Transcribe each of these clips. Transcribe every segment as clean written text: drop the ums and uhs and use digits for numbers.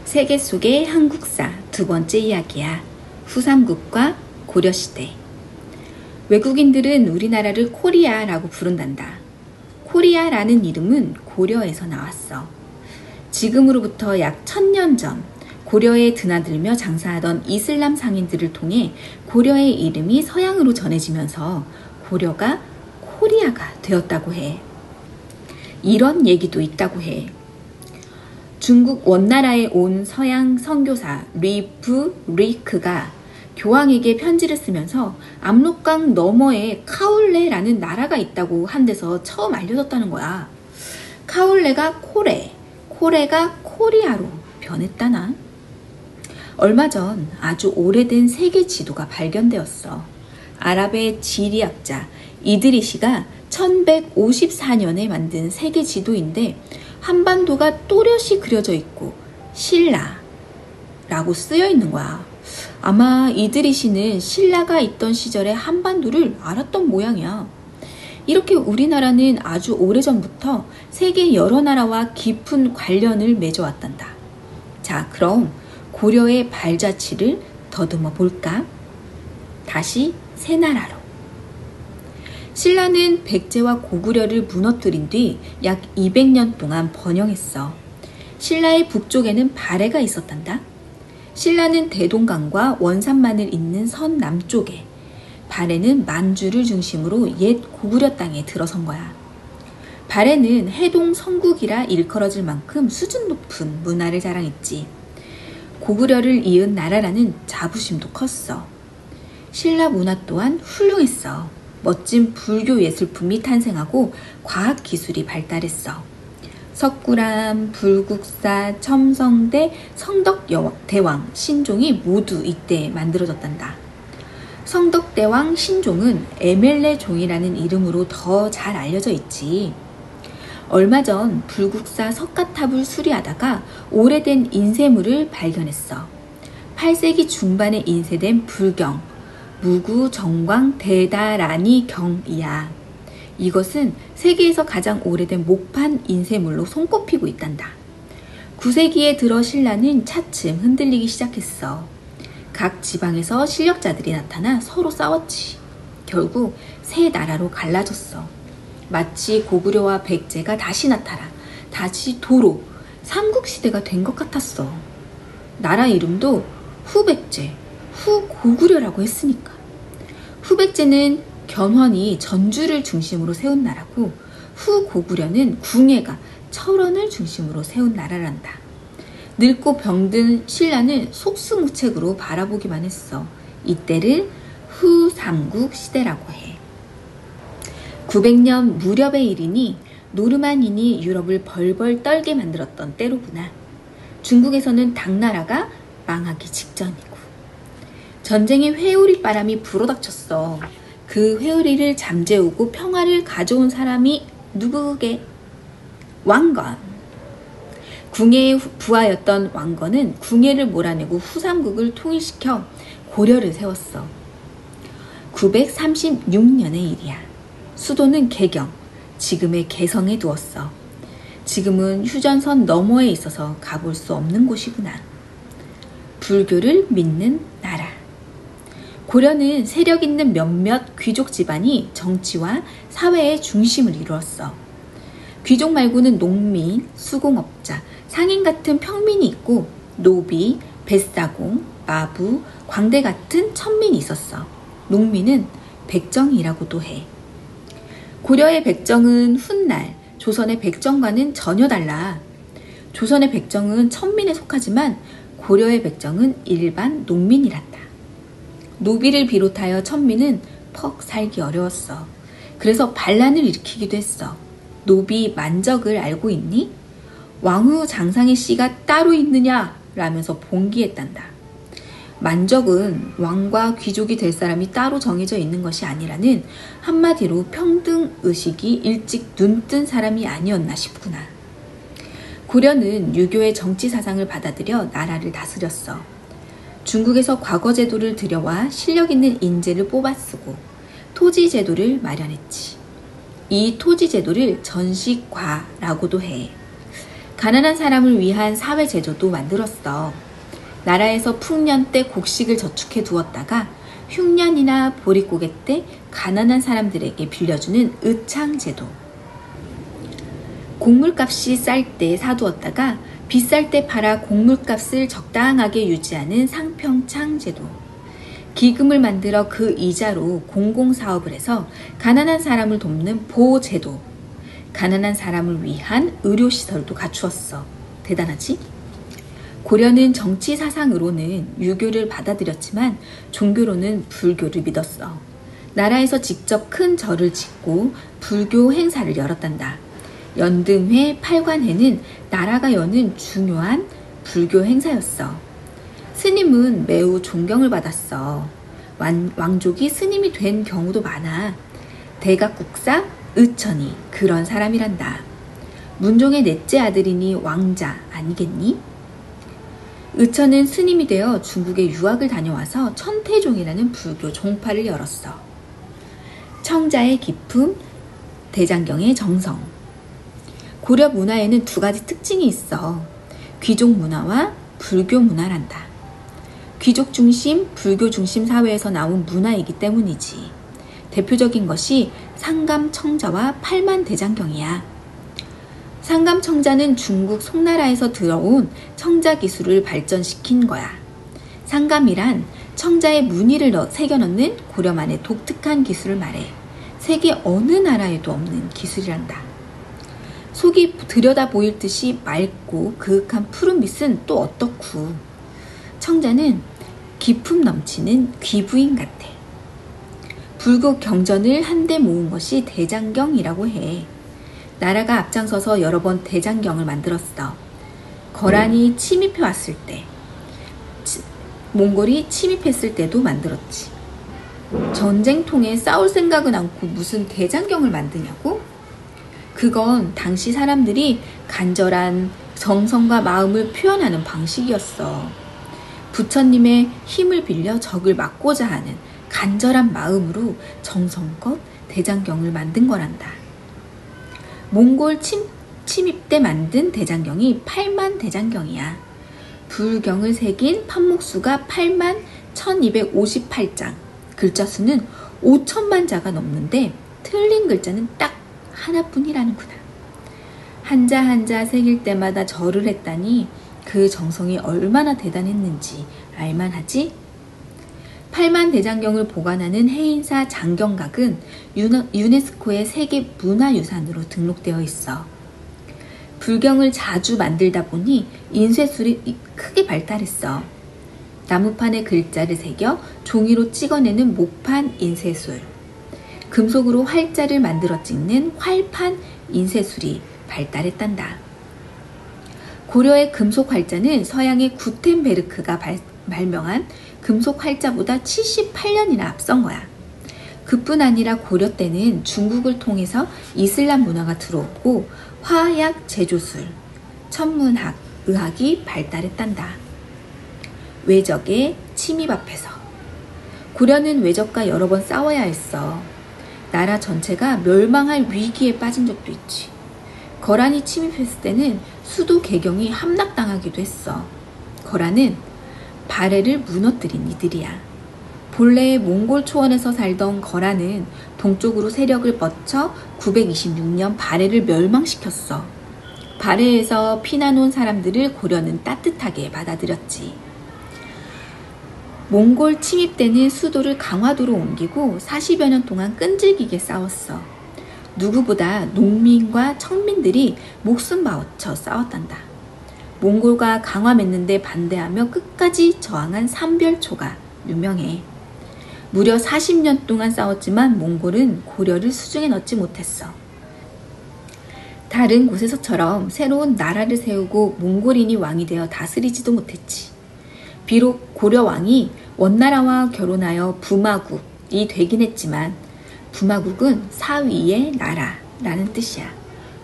세계 속의 한국사 두 번째 이야기야. 후삼국과 고려시대. 외국인들은 우리나라를 코리아라고 부른단다. 코리아라는 이름은 고려에서 나왔어. 지금으로부터 약 1000년 전 고려에 드나들며 장사하던 이슬람 상인들을 통해 고려의 이름이 서양으로 전해지면서 고려가 코리아가 되었다고 해. 이런 얘기도 있다고 해. 중국 원나라에 온 서양 선교사 리프 리크가 교황에게 편지를 쓰면서 압록강 너머에 카울레라는 나라가 있다고 한 데서 처음 알려졌다는 거야. 카울레가 코레, 코레가 코리아로 변했다나? 얼마 전 아주 오래된 세계 지도가 발견되었어. 아랍의 지리학자 이드리시가 1154년에 만든 세계 지도인데 한반도가 또렷이 그려져 있고 신라라고 쓰여 있는 거야. 아마 이드리시는 신라가 있던 시절의 한반도를 알았던 모양이야. 이렇게 우리나라는 아주 오래전부터 세계 여러 나라와 깊은 관련을 맺어왔단다. 자, 그럼 고려의 발자취를 더듬어 볼까? 다시 새나라로. 신라는 백제와 고구려를 무너뜨린 뒤 약 200년 동안 번영했어. 신라의 북쪽에는 발해가 있었단다. 신라는 대동강과 원산만을 잇는 선 남쪽에, 발해는 만주를 중심으로 옛 고구려 땅에 들어선 거야. 발해는 해동 성국이라 일컬어질 만큼 수준 높은 문화를 자랑했지. 고구려를 이은 나라라는 자부심도 컸어. 신라 문화 또한 훌륭했어. 멋진 불교 예술품이 탄생하고 과학기술이 발달했어. 석굴암, 불국사, 첨성대, 성덕대왕, 신종이 모두 이때 만들어졌단다. 성덕대왕 신종은 에멜레 종이라는 이름으로 더 잘 알려져 있지. 얼마 전 불국사 석가탑을 수리하다가 오래된 인쇄물을 발견했어. 8세기 중반에 인쇄된 불경, 무구정광 대다라니 경이야. 이것은 세계에서 가장 오래된 목판 인쇄물로 손꼽히고 있단다. 9세기에 들어 신라는 차츰 흔들리기 시작했어. 각 지방에서 실력자들이 나타나 서로 싸웠지. 결국 세 나라로 갈라졌어. 마치 고구려와 백제가 다시 나타나 다시 도로 삼국시대가 된 것 같았어. 나라 이름도 후백제, 후고구려라고 했으니까. 후백제는 견훤이 전주를 중심으로 세운 나라고 후고구려는 궁예가 철원을 중심으로 세운 나라란다. 늙고 병든 신라는 속수무책으로 바라보기만 했어. 이때를 후삼국 시대라고 해. 900년 무렵의 일이니 노르만인이 유럽을 벌벌 떨게 만들었던 때로구나. 중국에서는 당나라가 망하기 직전이고 전쟁의 회오리 바람이 불어닥쳤어. 그 회오리를 잠재우고 평화를 가져온 사람이 누구게? 왕건. 궁예의 부하였던 왕건은 궁예를 몰아내고 후삼국을 통일시켜 고려를 세웠어. 936년의 일이야. 수도는 개경, 지금의 개성에 두었어. 지금은 휴전선 너머에 있어서 가볼 수 없는 곳이구나. 불교를 믿는 나라. 고려는 세력 있는 몇몇 귀족 집안이 정치와 사회의 중심을 이루었어. 귀족 말고는 농민, 수공업자, 상인 같은 평민이 있고 노비, 뱃사공, 마부, 광대 같은 천민이 있었어. 농민은 백정이라고도 해. 고려의 백정은 훗날 조선의 백정과는 전혀 달라. 조선의 백정은 천민에 속하지만 고려의 백정은 일반 농민이란다. 노비를 비롯하여 천민은 퍽 살기 어려웠어. 그래서 반란을 일으키기도 했어. 노비 만적을 알고 있니? 왕후 장상의 씨가 따로 있느냐? 라면서 봉기했단다. 만적은 왕과 귀족이 될 사람이 따로 정해져 있는 것이 아니라는 한마디로 평등의식이 일찍 눈뜬 사람이 아니었나 싶구나. 고려는 유교의 정치 사상을 받아들여 나라를 다스렸어. 중국에서 과거 제도를 들여와 실력 있는 인재를 뽑아 쓰고 토지 제도를 마련했지. 이 토지 제도를 전시과라고도 해. 가난한 사람을 위한 사회제도도 만들었어. 나라에서 풍년 때 곡식을 저축해 두었다가 흉년이나 보릿고개 때 가난한 사람들에게 빌려주는 의창제도. 곡물값이 쌀 때 사두었다가 비쌀 때 팔아 곡물값을 적당하게 유지하는 상평창제도. 기금을 만들어 그 이자로 공공사업을 해서 가난한 사람을 돕는 보제도. 가난한 사람을 위한 의료시설도 갖추었어. 대단하지? 고려는 정치 사상으로는 유교를 받아들였지만 종교로는 불교를 믿었어. 나라에서 직접 큰 절을 짓고 불교 행사를 열었단다. 연등회, 팔관회는 나라가 여는 중요한 불교 행사였어. 스님은 매우 존경을 받았어. 왕족이 스님이 된 경우도 많아. 대각국사 의천이 그런 사람이란다. 문종의 넷째 아들이니 왕자 아니겠니? 의천은 스님이 되어 중국에 유학을 다녀와서 천태종이라는 불교 종파를 열었어. 청자의 기품, 대장경의 정성. 고려 문화에는 두 가지 특징이 있어. 귀족 문화와 불교 문화란다. 귀족 중심, 불교 중심 사회에서 나온 문화이기 때문이지. 대표적인 것이 상감청자와 팔만대장경이야. 상감청자는 중국 송나라에서 들어온 청자 기술을 발전시킨 거야. 상감이란 청자에 무늬를 새겨넣는 고려만의 독특한 기술을 말해. 세계 어느 나라에도 없는 기술이란다. 속이 들여다 보일 듯이 맑고 그윽한 푸른빛은 또 어떻고. 청자는 기품 넘치는 귀부인 같아. 불교 경전을 한데 모은 것이 대장경이라고 해. 나라가 앞장서서 여러 번 대장경을 만들었어. 거란이 침입해 왔을 때, 몽골이 침입했을 때도 만들었지. 전쟁통에 싸울 생각은 않고 무슨 대장경을 만드냐고? 그건 당시 사람들이 간절한 정성과 마음을 표현하는 방식이었어. 부처님의 힘을 빌려 적을 막고자 하는 간절한 마음으로 정성껏 대장경을 만든 거란다. 몽골 침입 때 만든 대장경이 8만 대장경이야. 불경을 새긴 판목수가 8만 1258장, 글자 수는 5천만 자가 넘는데 틀린 글자는 딱 하나뿐이라는구나. 한자 한자 새길 때마다 절을 했다니 그 정성이 얼마나 대단했는지 알만하지? 8만 대장경을 보관하는 해인사 장경각은 유네스코의 세계 문화유산으로 등록되어 있어. 불경을 자주 만들다 보니 인쇄술이 크게 발달했어. 나무판에 글자를 새겨 종이로 찍어내는 목판 인쇄술, 금속으로 활자를 만들어 찍는 활판 인쇄술이 발달했단다. 고려의 금속 활자는 서양의 구텐베르크가 발명한 금속 활자보다 78년이나 앞선 거야. 그뿐 아니라 고려 때는 중국을 통해서 이슬람 문화가 들어오고 화약 제조술, 천문학, 의학이 발달했단다. 외적의 침입 앞에서 고려는 외적과 여러 번 싸워야 했어. 나라 전체가 멸망할 위기에 빠진 적도 있지. 거란이 침입했을 때는 수도 개경이 함락당하기도 했어. 거란은 발해를 무너뜨린 이들이야. 본래의 몽골 초원에서 살던 거란은 동쪽으로 세력을 뻗쳐 926년 발해를 멸망시켰어. 발해에서 피난 온 사람들을 고려는 따뜻하게 받아들였지. 몽골 침입 때는 수도를 강화도로 옮기고 40여 년 동안 끈질기게 싸웠어. 누구보다 농민과 청민들이 목숨 바쳐 싸웠단다. 몽골과 강화 맺는데 반대하며 끝까지 저항한 삼별초가 유명해. 무려 40년 동안 싸웠지만 몽골은 고려를 수중에 넣지 못했어. 다른 곳에서처럼 새로운 나라를 세우고 몽골인이 왕이 되어 다스리지도 못했지. 비록 고려 왕이 원나라와 결혼하여 부마국이 되긴 했지만 부마국은 사위의 나라라는 뜻이야.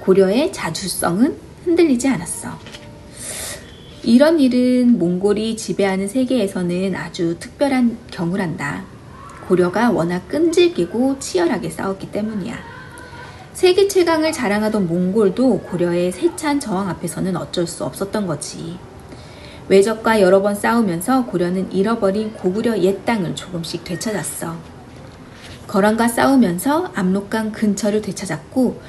고려의 자주성은 흔들리지 않았어. 이런 일은 몽골이 지배하는 세계에서는 아주 특별한 경우란다. 고려가 워낙 끈질기고 치열하게 싸웠기 때문이야. 세계 최강을 자랑하던 몽골도 고려의 세찬 저항 앞에서는 어쩔 수 없었던 거지. 외적과 여러 번 싸우면서 고려는 잃어버린 고구려 옛 땅을 조금씩 되찾았어. 거란과 싸우면서 압록강 근처를 되찾았고,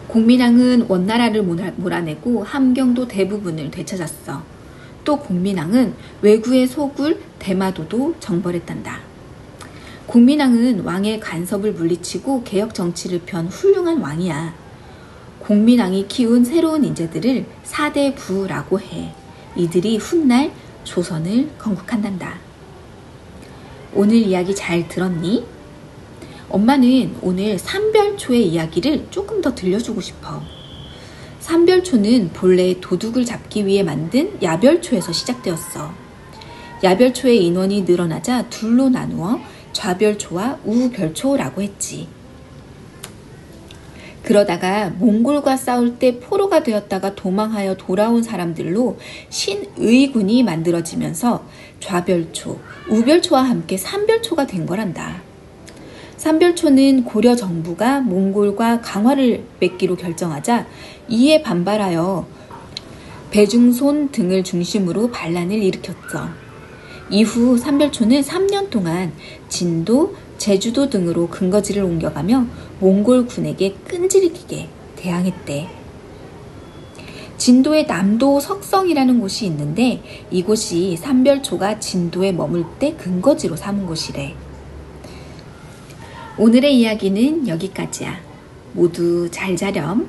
공민왕은 원나라를 몰아내고 함경도 대부분을 되찾았어. 또 공민왕은 왜구의 소굴 대마도도 정벌했단다. 공민왕은 왕의 간섭을 물리치고 개혁 정치를 편 훌륭한 왕이야. 공민왕이 키운 새로운 인재들을 4대 부라고 해. 이들이 훗날 조선을 건국한단다. 오늘 이야기 잘 들었니? 엄마는 오늘 삼별초의 이야기를 조금 더 들려주고 싶어. 삼별초는 본래 도둑을 잡기 위해 만든 야별초에서 시작되었어. 야별초의 인원이 늘어나자 둘로 나누어 좌별초와 우별초라고 했지. 그러다가 몽골과 싸울 때 포로가 되었다가 도망하여 돌아온 사람들로 신의군이 만들어지면서 좌별초, 우별초와 함께 삼별초가 된 거란다. 삼별초는 고려 정부가 몽골과 강화를 맺기로 결정하자 이에 반발하여 배중손 등을 중심으로 반란을 일으켰죠. 이후 삼별초는 3년 동안 진도, 제주도 등으로 근거지를 옮겨가며 몽골 군에게 끈질기게 대항했대. 진도의 남도 석성이라는 곳이 있는데 이곳이 삼별초가 진도에 머물 때 근거지로 삼은 곳이래. 오늘의 이야기는 여기까지야. 모두 잘 자렴.